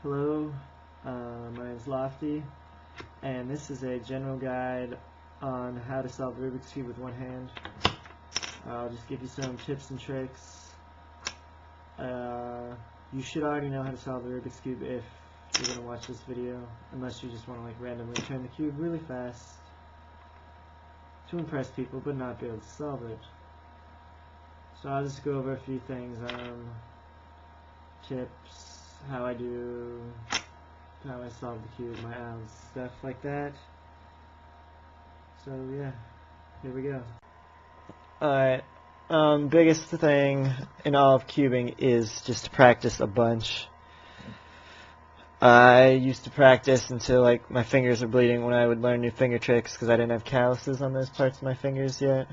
Hello, my name is Lofty, and this is a general guide on how to solve the Rubik's Cube with one hand. I'll just give you some tips and tricks. You should already know how to solve the Rubik's Cube if you're going to watch this video, unless you just want to like randomly turn the cube really fast to impress people but not be able to solve it. So I'll just go over a few things, tips, how I solve the cube, my outs, stuff like that. So yeah, here we go. Alright, biggest thing in all of cubing is just to practice a bunch. I used to practice until like my fingers were bleeding when I would learn new finger tricks because I didn't have calluses on those parts of my fingers yet.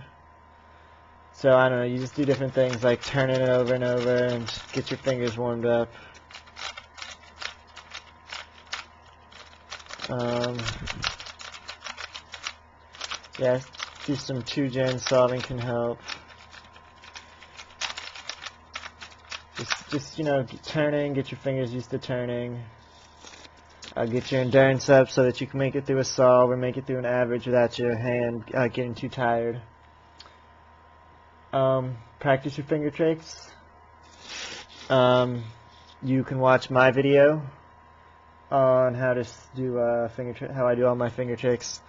So I don't know, you just do different things like turning it over and over and get your fingers warmed up. Yeah, do some 2-gen solving can help. Just you know, turning, get your fingers used to turning. Get your endurance up so that you can make it through a solve or make it through an average without your hand getting too tired. Practice your finger tricks. You can watch my video on how to do how I do all my finger tricks.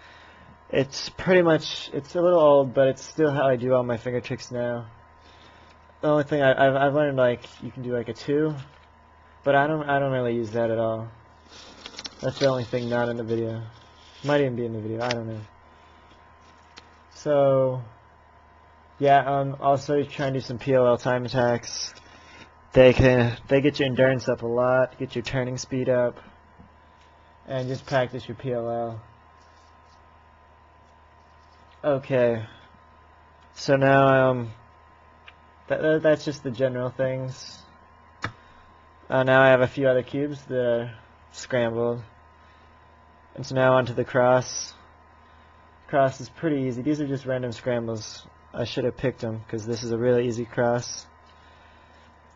It's pretty much, it's a little old, but it's still how I do all my finger tricks now. The only thing I've learned, like, you can do like a 2, but I don't really use that at all. That's the only thing not in the video. Might even be in the video, I don't know. So yeah, also try and do some PLL time attacks. They get your endurance up a lot, get your turning speed up, and just practice your PLL. Okay, so now that's just the general things. Now I have a few other cubes that are scrambled, and so now onto the cross. Cross is pretty easy. These are just random scrambles. I should have picked them because this is a really easy cross.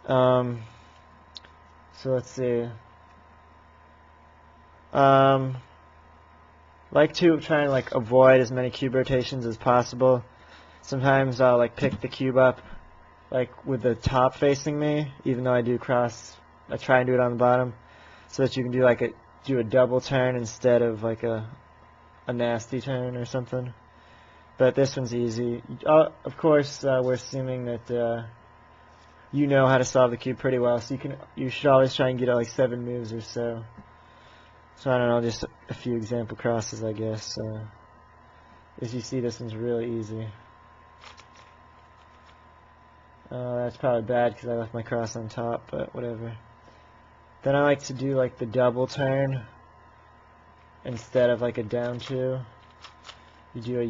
So let's see. Like to try and like avoid as many cube rotations as possible. Sometimes I'll like pick the cube up like with the top facing me, even though I do cross. I try and do it on the bottom, so that you can do like a double turn instead of like a nasty turn or something. But this one's easy. Of course, we're assuming that you know how to solve the cube pretty well, so you should always try and get like 7 moves or so. So I don't know, just a few example crosses, I guess. As you see, this one's really easy. That's probably bad because I left my cross on top, but whatever. Then I like to do like the double turn instead of like a down 2. You do a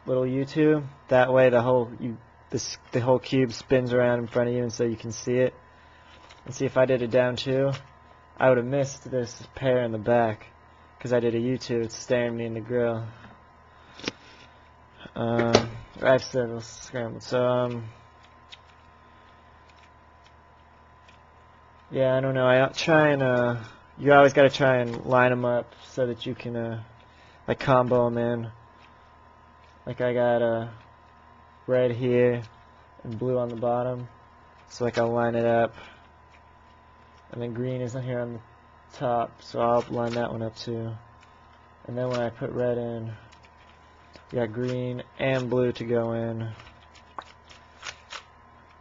little U2. That way the whole cube spins around in front of you, and so you can see it. And see, if I did a down 2, I would have missed this pair in the back because I did a U2. It's staring me in the grill. I have several scrambled. So yeah, I don't know. I try and you always got to try and line them up so that you can like combo them in. Like I got red here and blue on the bottom, so like I'll line it up, and then green is here on the top, so I'll line that one up too. And then when I put red in, you got green and blue to go in,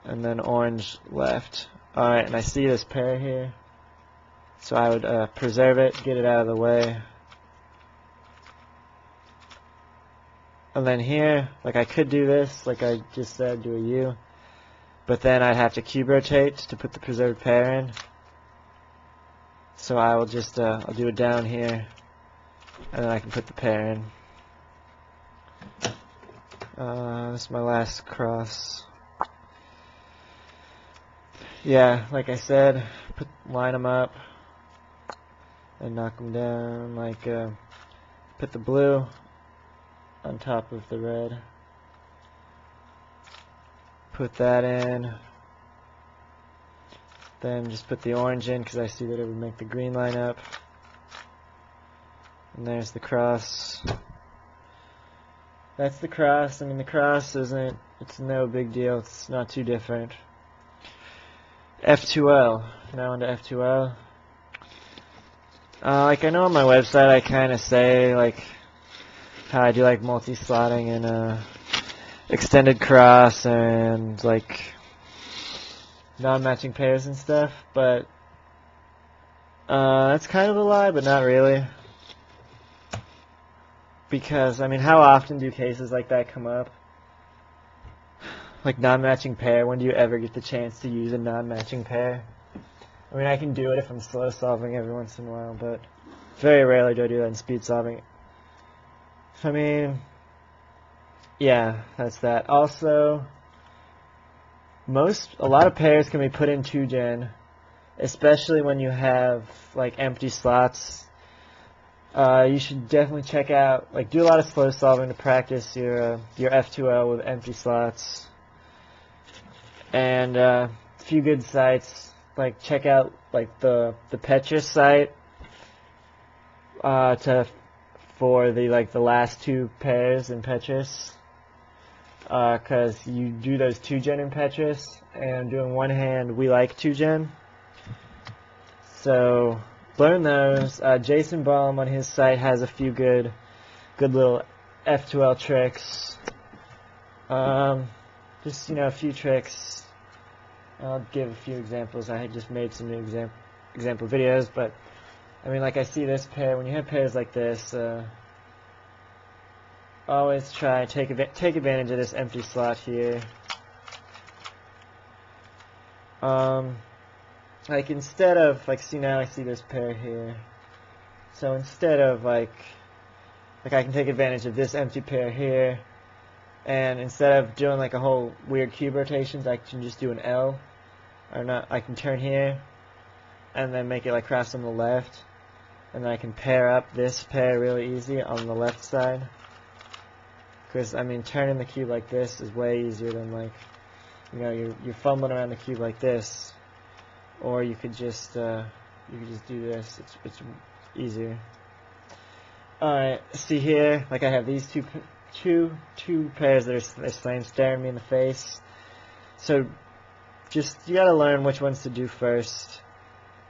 and then orange left. Alright, and I see this pair here, so I would preserve it, get it out of the way. And then here, like I could do this, like I just said, do a U, but then I'd have to cube rotate to put the preserved pair in. So I will just, I'll do it down here, and then I can put the pair in. This is my last cross. Yeah, like I said, line them up and knock them down. Like, put the blue on top of the red. Put that in. Then just put the orange in because I see that it would make the green line up. And there's the cross. That's the cross. I mean, the cross isn't, it's no big deal. It's not too different. F2L. Now into F2L. Like, I know on my website I kind of say, like, how I do, like, multi-slotting and, extended cross and, like, non-matching pairs and stuff, but, that's kind of a lie, but not really. Because, I mean, how often do cases like that come up? Like non-matching pair, when do you ever get the chance to use a non-matching pair? I mean, I can do it if I'm slow solving every once in a while, but very rarely do I do that in speed solving. I mean, yeah, that's that. Also, a lot of pairs can be put in 2-gen, especially when you have, like, empty slots. You should definitely check out, like, do a lot of slow solving to practice your F2L with empty slots. And a few good sites, like, check out, like, the Petrus site for the last 2 pairs in Petrus. Because you do those 2-gen in Petrus, and doing one hand, we like 2-gen. So learn those. Jason Baum on his site has a few good little F2L tricks. Just, a few tricks. I'll give a few examples. I had just made some new example videos, but I mean, like, I see this pair. When you have pairs like this, always try take advantage of this empty slot here. Like, instead of, like, see, now I see this pair here. So instead of, like I can take advantage of this empty pair here, and instead of doing, like, a whole weird cube rotations, I can just do an L, or not, I can turn here, and then make it, like, cross on the left, and then I can pair up this pair really easy on the left side. Because, I mean, turning the cube like this is way easier than, like, you're fumbling around the cube like this. Or you could just do this. It's easier. Alright, see here, like, I have these two pairs that are staring me in the face. So, you gotta learn which ones to do first.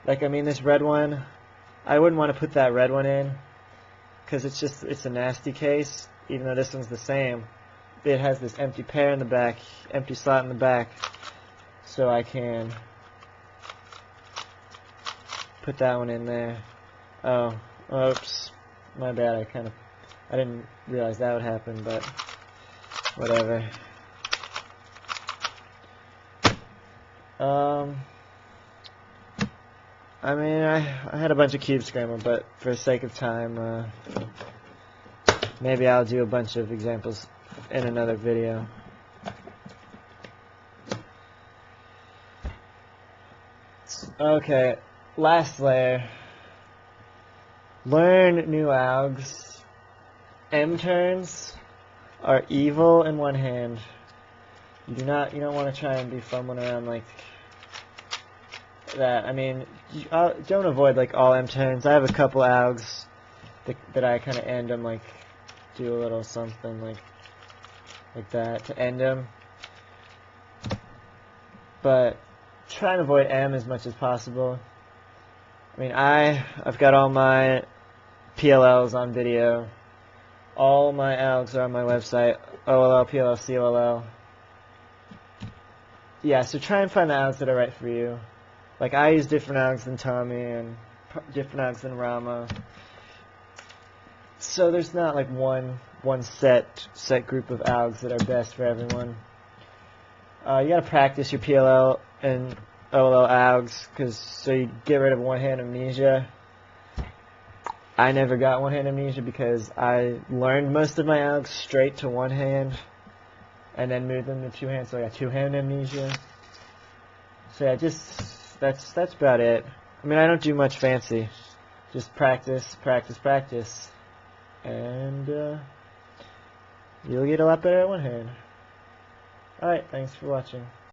Like, I mean, this red one, I wouldn't want to put that red one in, because it's a nasty case. Even though this one's the same, it has this empty pair in the back, empty slot in the back, so I can put that one in there. Oh, oops, my bad, I didn't realize that would happen, but whatever. I mean, I had a bunch of cube scramble, but for the sake of time, maybe I'll do a bunch of examples in another video. Okay, last layer. Learn new algs. M turns are evil in one hand. You don't want to try and be fumbling around like that. I mean, don't avoid, like, all M turns. I have a couple algs that I kind of end them, like, do a little something like that to end them. But try and avoid M as much as possible. I mean, I've got all my PLLs on video. All my algs are on my website, OLL, PLL, COLL. Yeah, so try and find the algs that are right for you. Like, I use different algs than Tommy and different algs than Rama. So there's not, like, one set group of algs that are best for everyone. You gotta practice your PLL and OLL algs, so you get rid of one-hand amnesia. I never got one-hand amnesia because I learned most of my algs straight to one hand, and then moved them to two hands, so I got two-hand amnesia. So yeah, that's about it. I mean, I don't do much fancy. Just practice, and you'll get a lot better at one hand. Alright, thanks for watching.